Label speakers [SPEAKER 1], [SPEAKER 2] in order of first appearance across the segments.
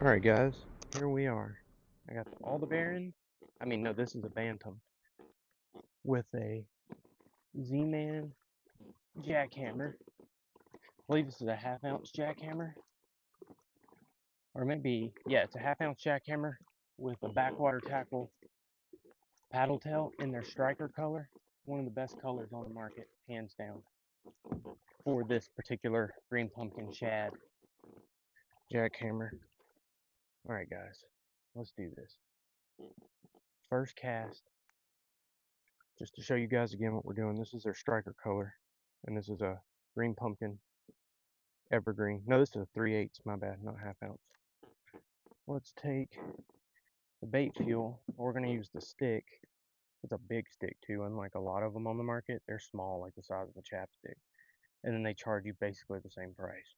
[SPEAKER 1] Alright guys, here we are. I got the Aldebaran. No, this is a Bantam with a Z-Man jackhammer. I believe this is a half-ounce jackhammer. Or maybe, yeah, it's a half-ounce jackhammer with a backwater tackle paddle tail in their striker color. One of the best colors on the market, hands down, for this particular green pumpkin shad jackhammer. Alright guys, let's do this. First cast. Just to show you guys again what we're doing, this is their striker color, and this is a green pumpkin evergreen. No, this is a 3/8, my bad, not half ounce. Let's take the bait fuel. We're going to use the stick. It's a big stick too, unlike a lot of them on the market. They're small, like the size of a chapstick, and then they charge you basically the same price.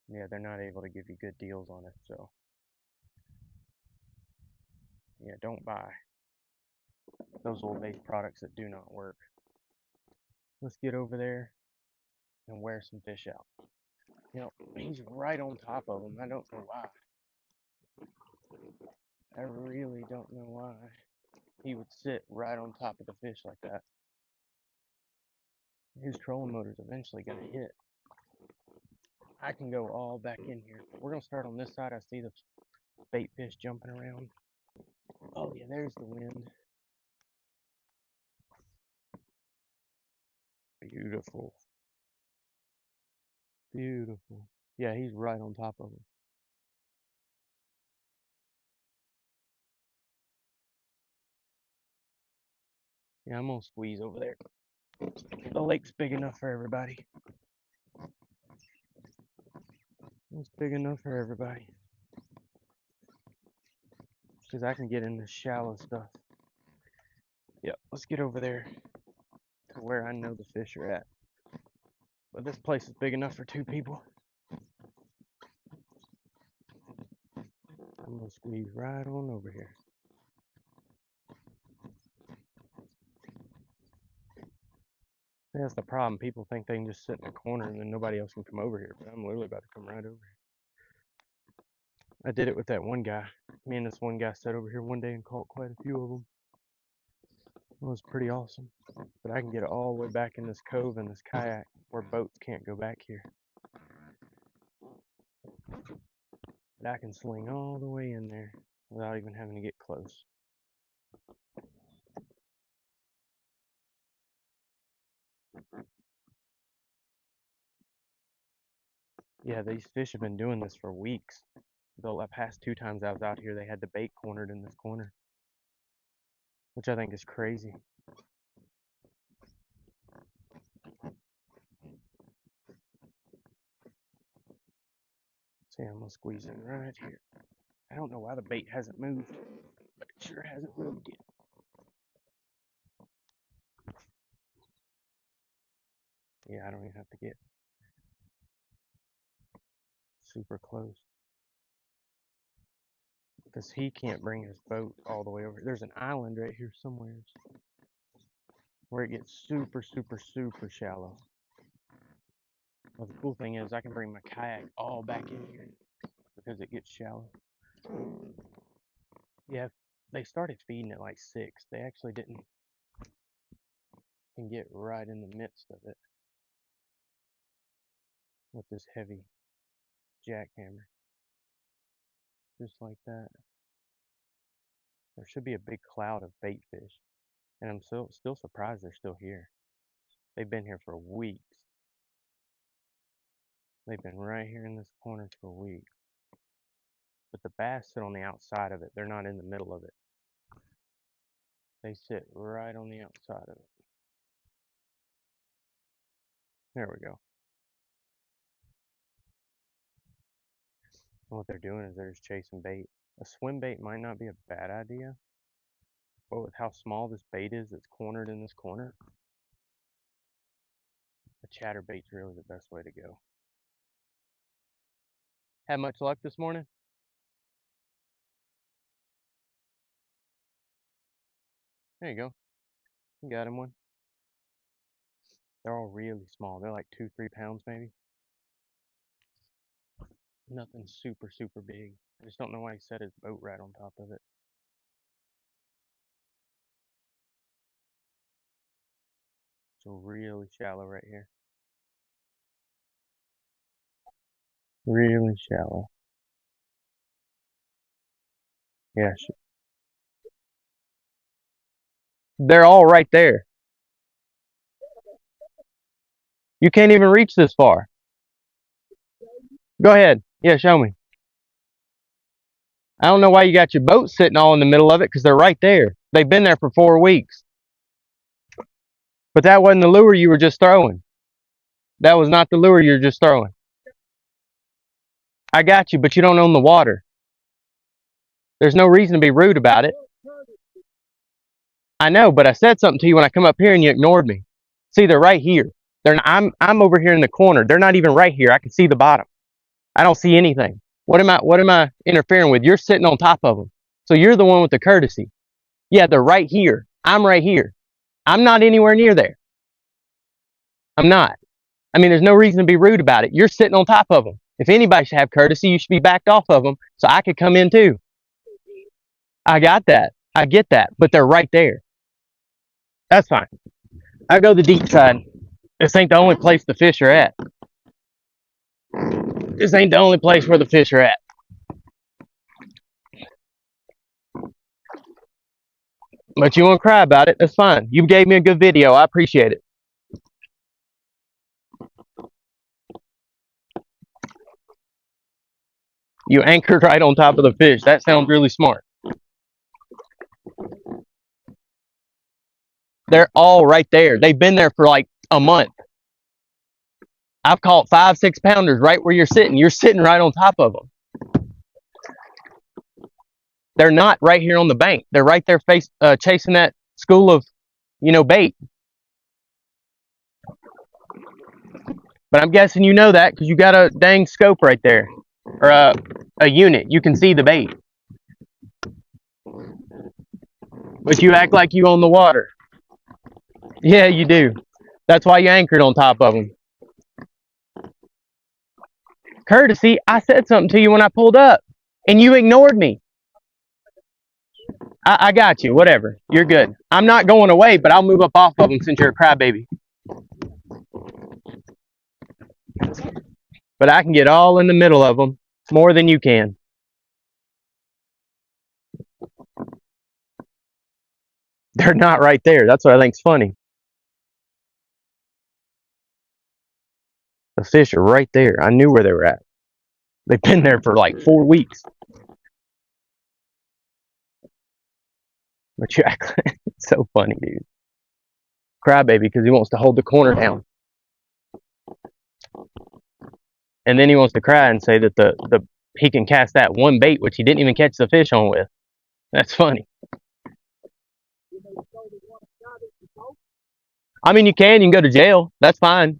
[SPEAKER 1] Yeah, they're not able to give you good deals on it, so yeah, don't buy those old bait products that do not work. Let's get over there and wear some fish out. You know, he's right on top of them. I don't know why. I really don't know why he would sit right on top of the fish like that. His trolling motor's eventually going to hit. I can go all back in here. We're going to start on this side. I see the bait fish jumping around. Oh, yeah, there's the wind. Beautiful. Beautiful. Yeah, he's right on top of him. Yeah, I'm going to squeeze over there. The lake's big enough for everybody. It's big enough for everybody. Because I can get in the shallow stuff. Yep, let's get over there to where I know the fish are at. But this place is big enough for 2 people. I'm going to squeeze right on over here. That's the problem. People think they can just sit in a corner and then nobody else can come over here. But I'm literally about to come right over here. I did it with that one guy. Me and this one guy sat over here one day and caught quite a few of them. It was pretty awesome. But I can get all the way back in this cove in this kayak where boats can't go back here. But I can swing all the way in there without even having to get close. Yeah, these fish have been doing this for weeks. The past 2 times I was out here, they had the bait cornered in this corner, which I think is crazy. See, I'm gonna squeeze in right here. I don't know why the bait hasn't moved, but it sure hasn't moved yet. Yeah, I don't even have to get super close because he can't bring his boat all the way over. There's an island right here somewhere where it gets super, super, super shallow. Well, the cool thing is I can bring my kayak all back in here because it gets shallow. Yeah, they started feeding at like 6. They actually didn't can get right in the midst of it with this heavy jackhammer. Just like that. There should be a big cloud of bait fish. And I'm still surprised they're still here. They've been here for weeks. They've been right here in this corner for weeks. But the bass sit on the outside of it. They're not in the middle of it. They sit right on the outside of it. There we go. And what they're doing is they're just chasing bait. A swim bait might not be a bad idea, but with how small this bait is that's cornered in this corner, a chatterbait's really the best way to go. Had much luck this morning? There you go. You got him one. They're all really small. They're like 2-3 pounds maybe. Nothing super, super big. I just don't know why he set his boat right on top of it. So really shallow right here. Really shallow. Yeah, they're all right there. You can't even reach this far. Go ahead. Yeah, show me. I don't know why you got your boat sitting all in the middle of it because they're right there. They've been there for 4 weeks. But that wasn't the lure you were just throwing. That was not the lure you were just throwing. I got you, but you don't own the water. There's no reason to be rude about it. I know, but I said something to you when I come up here and you ignored me. See, they're right here. I'm over here in the corner. They're not even right here. I can see the bottom. I don't see anything. What am I interfering with? You're sitting on top of them. So you're the one with the courtesy. Yeah, they're right here. I'm right here. I'm not anywhere near there. I'm not. I mean, there's no reason to be rude about it. You're sitting on top of them. If anybody should have courtesy, you should be backed off of them so I could come in too. I got that. I get that. But they're right there. That's fine. I go the deep side. This ain't the only place the fish are at. This ain't the only place where the fish are at. But you want to cry about it, that's fine. You gave me a good video. I appreciate it. You anchored right on top of the fish. That sounds really smart. They're all right there. They've been there for like a month. I've caught 5, 6 pounders right where you're sitting. You're sitting right on top of them. They're not right here on the bank. They're right there chasing that school of, bait. But I'm guessing you know that because you got a dang scope right there. Or a unit. You can see the bait. But you act like you own the water. Yeah, you do. That's why you anchored on top of them. Courtesy, I said something to you when I pulled up. And you ignored me. I got you. Whatever. You're good. I'm not going away, but I'll move up off of them since you're a crybaby. But I can get all in the middle of them more than you can. They're not right there. That's what I think's funny. The fish are right there. I knew where they were at. They've been there for like 4 weeks. But you act like it's so funny, dude. Crybaby because he wants to hold the corner down. And then he wants to cry and say that he can cast that one bait, which he didn't even catch the fish on with. That's funny. I mean, you can go to jail. That's fine.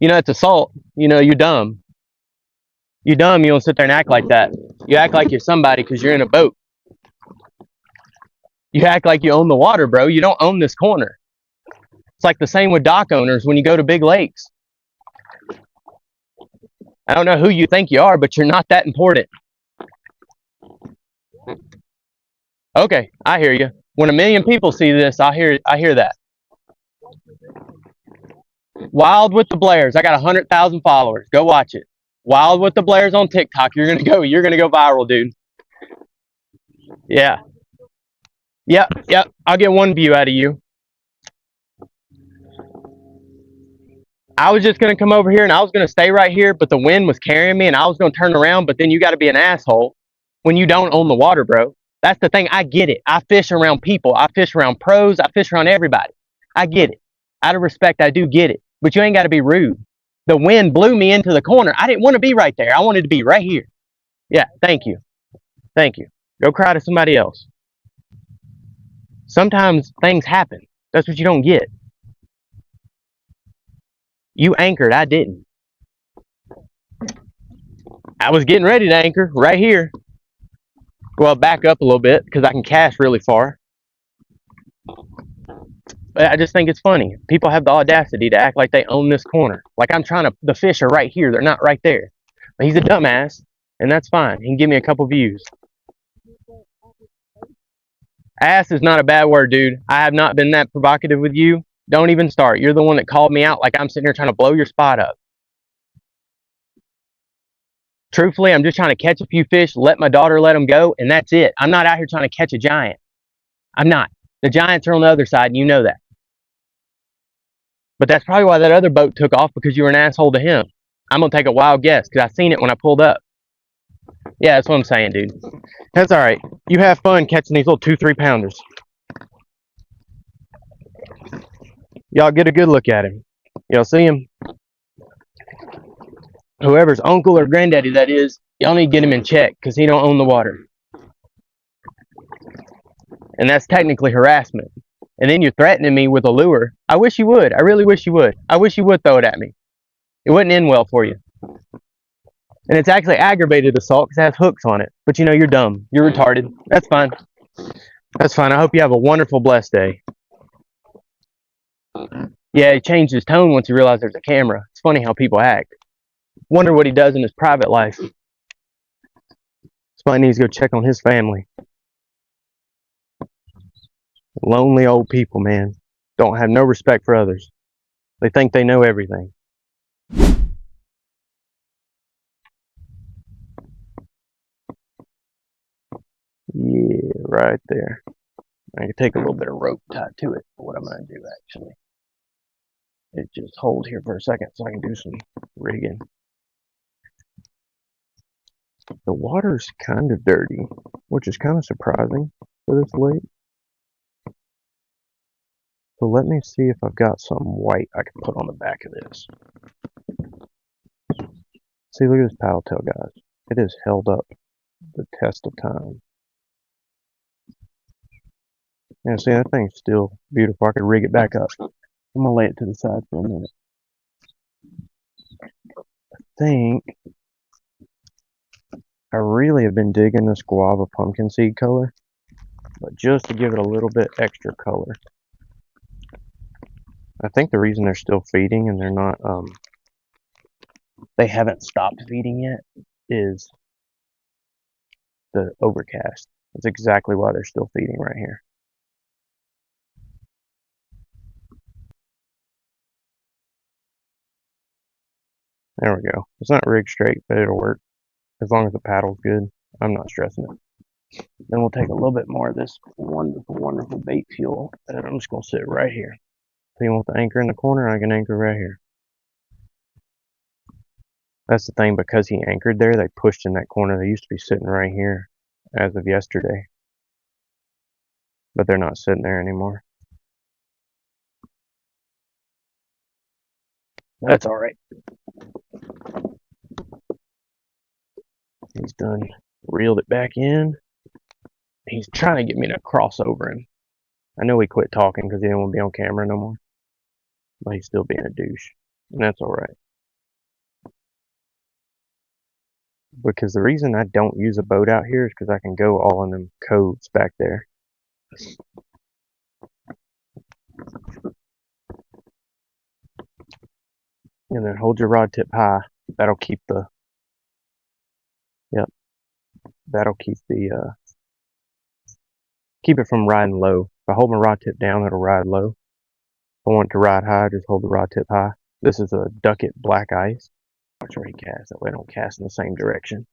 [SPEAKER 1] It's assault. You're dumb. You're dumb. You don't sit there and act like that. You act like you're somebody because you're in a boat. You act like you own the water, bro. You don't own this corner. It's like the same with dock owners when you go to big lakes. I don't know who you think you are, but you're not that important. Okay, I hear you. When 1 million people see this, I hear that. Wild with the Blairs. I got 100,000 followers. Go watch it. Wild with the Blairs on TikTok. You're gonna go viral, dude. Yeah. Yep. I'll get 1 view out of you. I was just gonna come over here and I was gonna stay right here, but the wind was carrying me and I was gonna turn around, but then you gotta be an asshole when you don't own the water, bro. That's the thing. I get it. I fish around people. I fish around pros. I fish around everybody. I get it. Out of respect, I do get it. But you ain't got to be rude. The wind blew me into the corner. I didn't want to be right there. I wanted to be right here. Yeah, thank you. Thank you. Go cry to somebody else. Sometimes things happen. That's what you don't get. You anchored. I didn't. I was getting ready to anchor right here. Well, back up a little bit because I can cast really far. But I just think it's funny. People have the audacity to act like they own this corner. Like the fish are right here. They're not right there. But he's a dumbass. and that's fine. He can give me a couple views. Ass is not a bad word, dude. I have not been that provocative with you. Don't even start. You're the one that called me out like I'm sitting here trying to blow your spot up. Truthfully, I'm just trying to catch a few fish, let my daughter let them go, and that's it. I'm not out here trying to catch a giant. I'm not. The giants are on the other side, and you know that. But that's probably why that other boat took off, because you were an asshole to him. I'm going to take a wild guess, because I seen it when I pulled up. Yeah, that's what I'm saying, dude. That's all right. You have fun catching these little 2-3 pounders. Y'all get a good look at him. Y'all see him? Whoever's uncle or granddaddy that is, y'all need to get him in check, because he don't own the water. And that's technically harassment. And then you're threatening me with a lure. I wish you would. I really wish you would. I wish you would throw it at me. It wouldn't end well for you. And it's actually aggravated assault because it has hooks on it. But you know, you're dumb. You're retarded. That's fine. That's fine. I hope you have a wonderful, blessed day. Yeah, he changed his tone once he realized there's a camera. It's funny how people act. Wonder what he does in his private life. Somebody needs to go check on his family. Lonely old people, man. Don't have no respect for others. They think they know everything. Yeah, right there. I can take a little bit of rope tied to it. What I'm going to do, actually, is just hold here for a second so I can do some rigging. The water's kind of dirty, which is kind of surprising for this lake. So let me see if I've got some white I can put on the back of this. See, look at this paddle tail, guys. It has held up the test of time. Yeah, see, that thing's still beautiful. I could rig it back up. I'm going to lay it to the side for a minute. I think I really have been digging this guava pumpkin seed color, but just to give it a little bit extra color. I think the reason they're still feeding and they're not, they haven't stopped feeding yet is the overcast. That's exactly why they're still feeding right here. There we go. It's not rigged straight, but it'll work. As long as the paddle's good, I'm not stressing it. Then we'll take a little bit more of this wonderful, wonderful bait fuel, and I'm just going to sit right here. If you want the anchor in the corner, I can anchor right here. That's the thing, because he anchored there, they pushed in that corner. They used to be sitting right here as of yesterday. But they're not sitting there anymore. That's alright. He's done reeled it back in. He's trying to get me to cross over him. I know he quit talking because he didn't want to be on camera no more. But he's still being a douche. And that's alright. Because the reason I don't use a boat out here is because I can go all in them coves back there. And then hold your rod tip high. That'll keep the, that'll keep the, keep it from riding low. If I hold my rod tip down, it'll ride low. If I want it to ride high, just hold the rod tip high. This is a Ducket black ice. Watch where he casts. That way I don't cast in the same direction.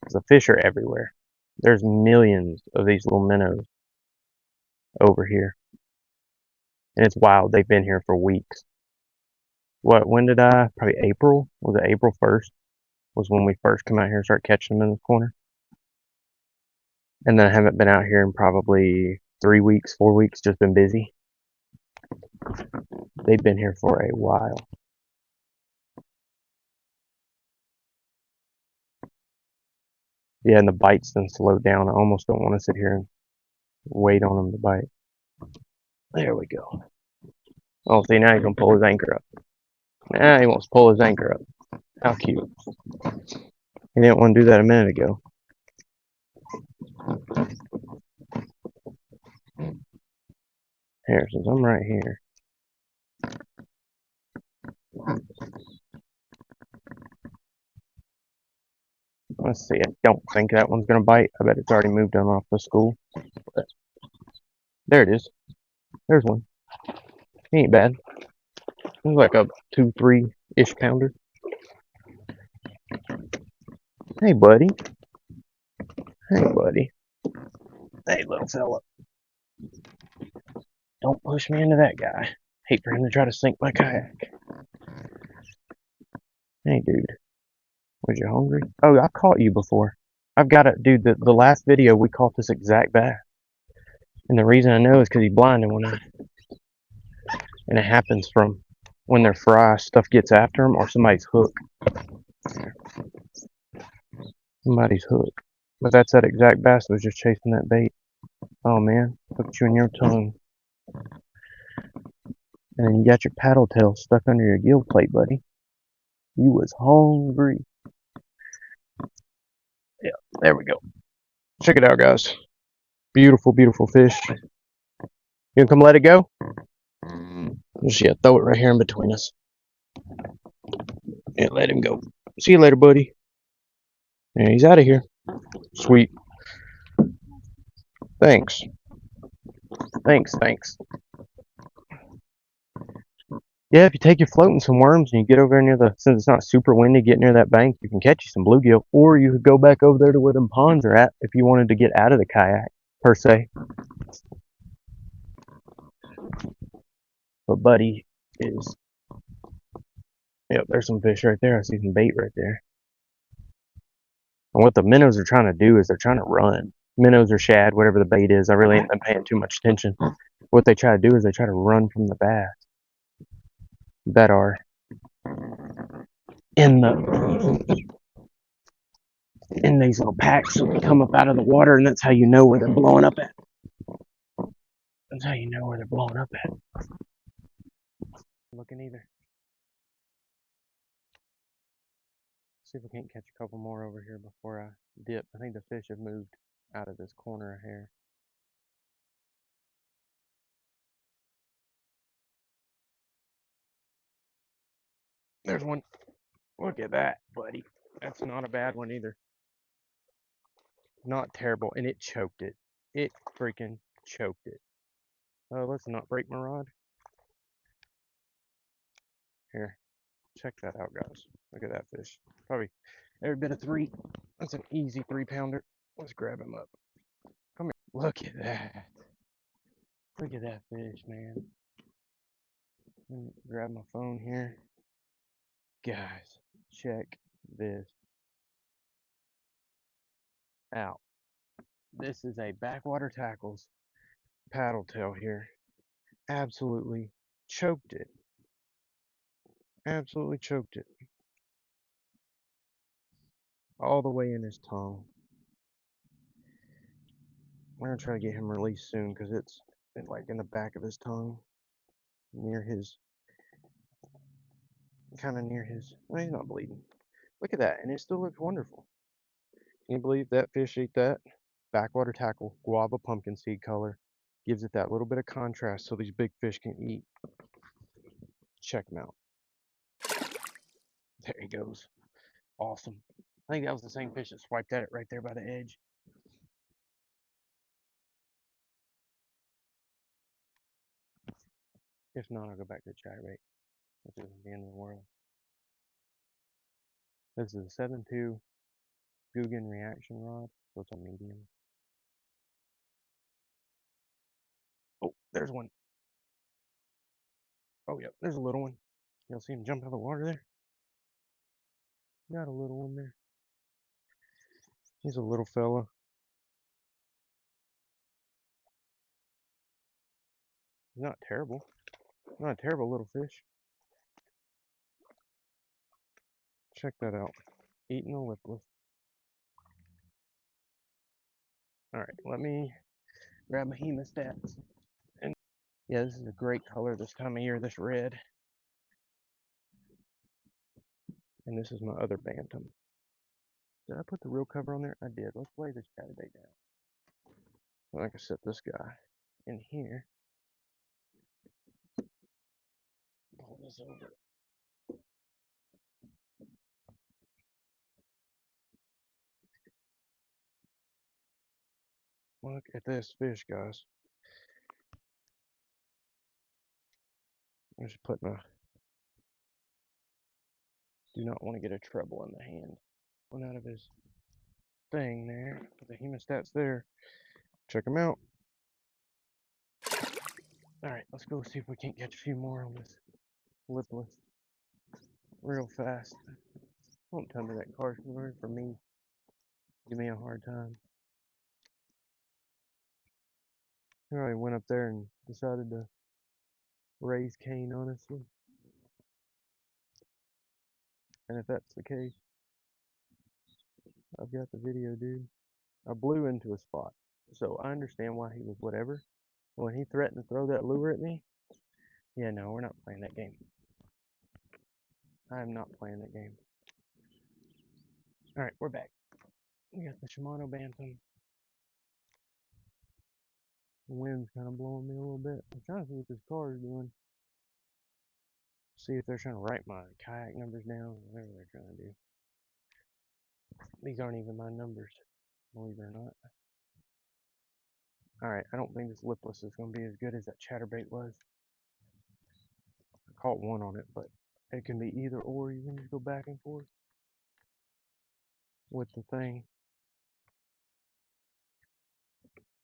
[SPEAKER 1] The fish are everywhere. There's millions of these little minnows over here. And it's wild. They've been here for weeks. When did I? Probably April. Was it April 1st? Was when we first come out here and start catching them in the corner. And then I haven't been out here in probably 3 weeks, 4 weeks, just been busy. They've been here for a while. Yeah, and the bites then slowed down. I almost don't want to sit here and wait on them to bite. There we go. Oh, see, now he's going to pull his anchor up. Now he wants to pull his anchor up. How cute. He didn't want to do that a minute ago. Here, since I'm right here. Let's see. I don't think that one's gonna bite. I bet it's already moved on off the school. But there it is. There's one. He ain't bad. He's like a 2-3-ish pounder. Hey, buddy. Hey, buddy. Hey, little fella. Don't push me into that guy. Hate for him to try to sink my kayak. Hey, dude. Was you hungry? Oh, I caught you before. I've got it, dude. The last video we caught this exact bass, and the reason I know is because he blinded one eye, and it happens from when they're fry, stuff gets after them, or somebody's hook. Somebody's hook. But that's that exact bass that was just chasing that bait. Oh man, hooked you in your tongue, and then you got your paddle tail stuck under your gill plate, buddy. You was hungry. Yeah, there we go. Check it out, guys. Beautiful, beautiful fish. You gonna come let it go? Just yeah, throw it right here in between us. Yeah, let him go. See you later, buddy. Yeah, he's out of here. Sweet. Thanks. Thanks. Yeah, if you take your float and some worms and you get over near since it's not super windy, get near that bank, you can catch you some bluegill. Or you could go back over there to where them ponds are at if you wanted to get out of the kayak, per se. But Buddy is, yep, there's some fish right there. I see some bait right there. And what the minnows are trying to do is they're trying to run. Minnows or shad, whatever the bait is. I really ain't been paying too much attention. What they try to do is they try to run from the bass that are in these little packs, so they come up out of the water, and that's how you know where they're blowing up at. That's how you know where they're blowing up at. Looking either. See if we can't catch a couple more over here before I dip. I think the fish have moved out of this corner here. There's one. Look at that, buddy. That's not a bad one either. Not terrible, and it choked it. It freaking choked it. Let's not break my rod. Here, check that out, guys. Look at that fish. Probably every bit of 3. That's an easy 3-pounder. Let's grab him up. Come here. Look at that. Look at that fish, man. Let me grab my phone here. Guys, check this out. This is a Backwater Tackles paddle tail here. Absolutely choked it. Absolutely choked it. All the way in his tongue. We're gonna try to get him released soon because it's like in the back of his tongue, near his, kind of near his. Well, he's not bleeding. Look at that, and it still looks wonderful. Can you believe that fish ate that? Backwater tackle, guava pumpkin seed color, gives it that little bit of contrast so these big fish can eat. Check him out. There he goes. Awesome. I think that was the same fish that swiped at it right there by the edge. If not, I'll go back to the chatterbait, which isn't the end of the world. This is a 7.2 Guggen reaction rod, so it's a medium. Oh, there's one. Oh, yep, there's a little one. You'll see him jump out of the water there. Got a little one there. He's a little fella. He's not terrible. Not a terrible little fish. Check that out. Eating a lipless. Alright, let me grab my hemostats. And yeah, this is a great color this time of year, this red. And this is my other bantam. Did I put the real cover on there? I did. Let's lay this chatterbait down. I can set this guy in here. Pull this over. Look at this fish, guys. I'm just putting a, do not want to get a treble in the hand. One out of his thing there. Put the hemostats there. Check them out. Alright, let's go see if we can't catch a few more on this lipless real fast. Don't tell me that car's going for me. Give me a hard time. I already went up there and decided to raise Cain, honestly. And if that's the case, I've got the video, dude. I blew into a spot. So I understand why he was whatever. When he threatened to throw that lure at me, yeah, no, we're not playing that game. I am not playing that game. Alright, we're back. We got the Shimano Bantam. The wind's kind of blowing me a little bit. I'm trying to see what this car is doing. See if they're trying to write my kayak numbers down, whatever they're trying to do. These aren't even my numbers, believe it or not. Alright, I don't think this lipless is going to be as good as that chatterbait was. I caught one on it, but it can be either or. You can just go back and forth with the thing.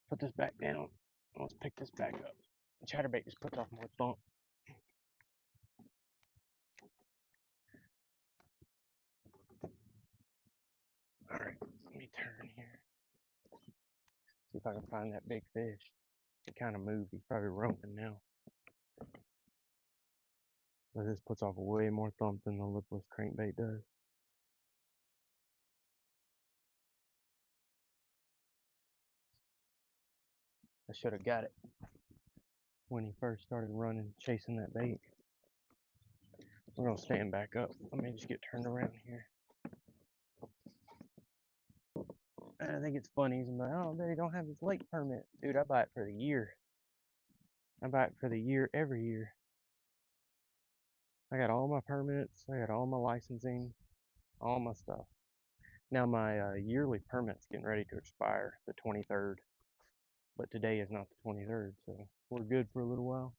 [SPEAKER 1] Put this back down. Let's pick this back up. The chatterbait just puts off more thump. Alright, let me turn here. See if I can find that big fish. He kind of moved. He's probably roaming now. But this puts off way more thump than the lipless crankbait does. I should have got it when he first started running, chasing that bait. We're going to stand back up. Let me just get turned around here. I think it's funny. He's like, oh, they don't have his lake permit. Dude, I buy it for the year. I buy it for the year, every year. I got all my permits. I got all my licensing, all my stuff. Now my yearly permit's getting ready to expire the 23rd. But today is not the 23rd, so we're good for a little while.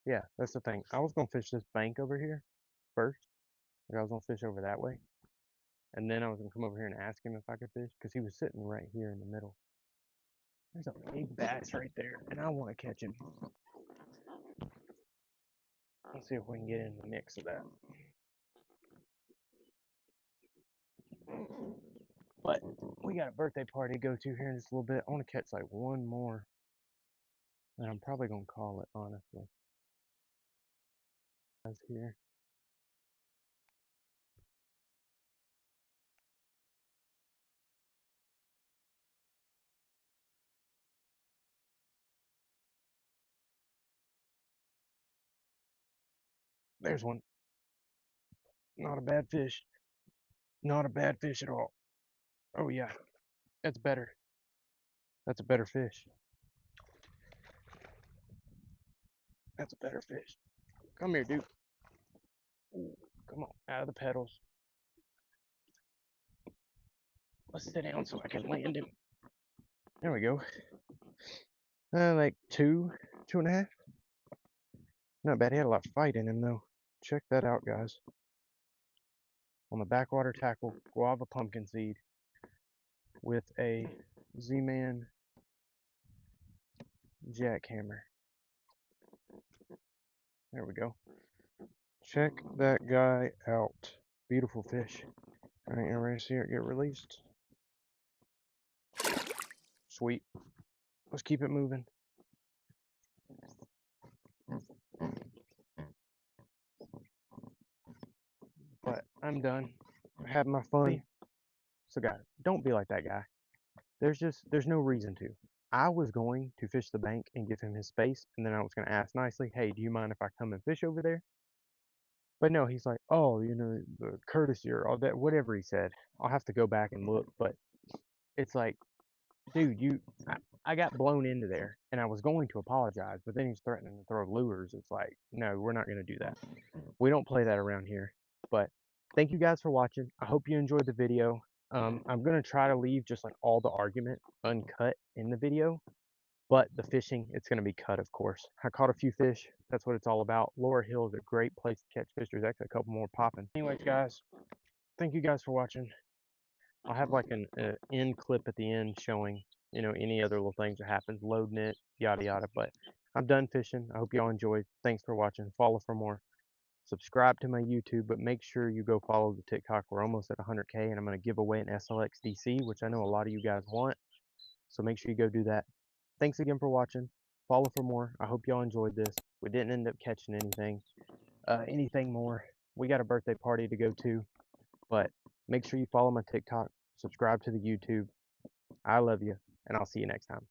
[SPEAKER 1] Yeah, that's the thing. I was going to fish this bank over here first. Like I was going to fish over that way. And then I was going to come over here and ask him if I could fish, because he was sitting right here in the middle. There's a big bass right there, and I want to catch him. Let's see if we can get in the mix of that. But we got a birthday party to go to here in just a little bit. I want to catch like one more. And I'm probably going to call it, honestly. Guys here. There's one. Not a bad fish. Not a bad fish at all. Oh yeah, that's better. That's a better fish. That's a better fish. Come here, dude. Ooh, come on, out of the pedals. Let's sit down so I can land him. There we go. Like 2.5. Not bad. He had a lot of fight in him though. Check that out, guys. On the backwater tackle, guava pumpkin seed with a Z-Man jackhammer. There we go. Check that guy out. Beautiful fish. Alright, you ready to see it get released? Sweet. Let's keep it moving. But I'm done. I had my fun. So guys, don't be like that guy. There's no reason to. I was going to fish the bank and give him his space, and then I was going to ask nicely, hey, do you mind if I come and fish over there? But no, he's like, oh, you know, the courtesy or all that, whatever he said. I'll have to go back and look, but it's like, dude, I got blown into there, and I was going to apologize, but then he's threatening to throw lures. It's like, no, we're not going to do that. We don't play that around here. But thank you guys for watching. I hope you enjoyed the video. I'm going to try to leave just like all the argument uncut in the video, but the fishing, it's going to be cut, of course. I caught a few fish. That's what it's all about. Lower Hill is a great place to catch fish. There's actually a couple more popping. Anyways, guys, thank you guys for watching. I'll have like an end clip at the end showing, any other little things that happens, loading it, yada yada. But I'm done fishing. I hope y'all enjoyed. Thanks for watching. Follow for more. Subscribe to my YouTube, but make sure you go follow the TikTok. We're almost at 100K, and I'm going to give away an SLX DC, which I know a lot of you guys want. So make sure you go do that. Thanks again for watching. Follow for more. I hope y'all enjoyed this. We didn't end up catching anything more. We got a birthday party to go to, but make sure you follow my TikTok, subscribe to the YouTube. I love you, and I'll see you next time.